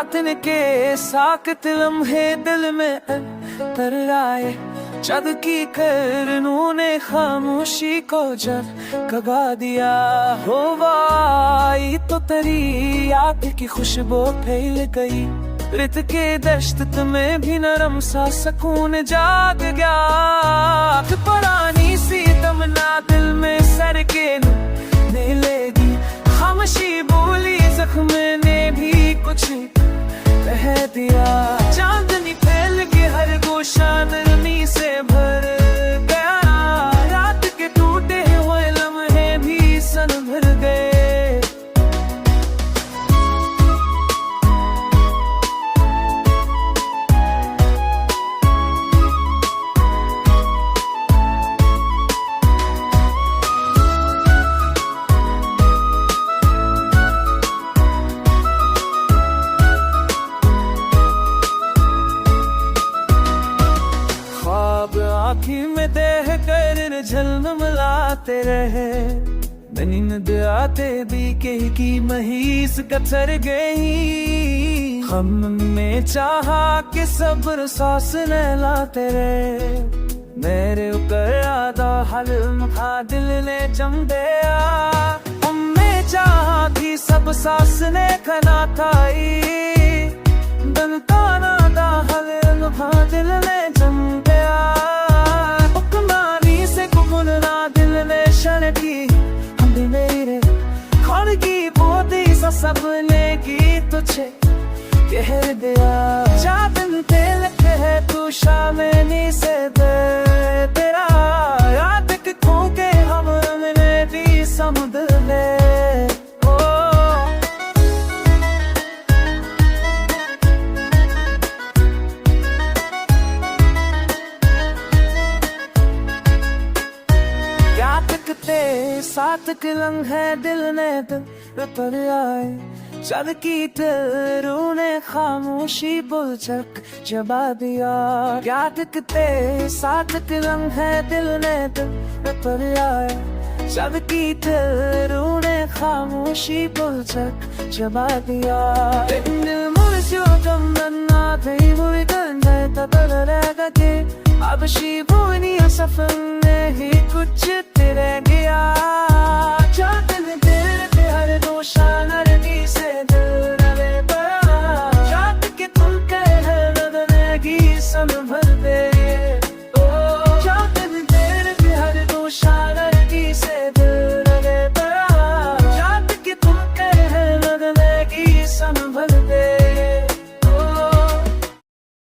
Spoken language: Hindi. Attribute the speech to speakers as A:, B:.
A: रातन के साकत लम्हे दिल में तर आए, जद की करनों ने खामोशी को जब कगा दिया। होवाई तो तेरी याद की खुशबू फैल गई, रित के दश्त में भी नरम सा सुकून जाग गया। पुरानी सी तमन्ना दिल में सर के ने लेगी, खामोशी बोली जख्म ने भी कुछ कह दिया। चांदनी फैल के हर गोशा नरमी से भर गया, रात के टूटे हुए लम्हे भी सन भर गए। आँखी में देह कर झलमलाते रहे, नींद आते भी कहीं की महीस कतर गई। हम में चाहा कि सब्र सांस लाते रहे, मेरे ऊपर आधा हलम था दिल ने जम दिया। हमने चाहा थी सब सांस ने खना थाई, बनता ना दा हलम था दिल ने जम गया। हम भी मेरे खान की बोती सा सबने की तुझे कह दिया। चांदन तेल है तू शामनी से दे तेरा, याद खो के हमने भी समुद्र में। सात किलंग है दिल ने दिल पर आए, चल की तेरू ने खामोशी बुलचक जबा दिया। क्या दिखते सात किलंग है दिल ने दिल पर आए, चल की तेरू ने खामोशी बुलचक जबा दिया। दिल मुझे तुम बनना थे मुझे गंधे तब रहेगा के अब शी बोनी सफर ने ही कुछ तेरे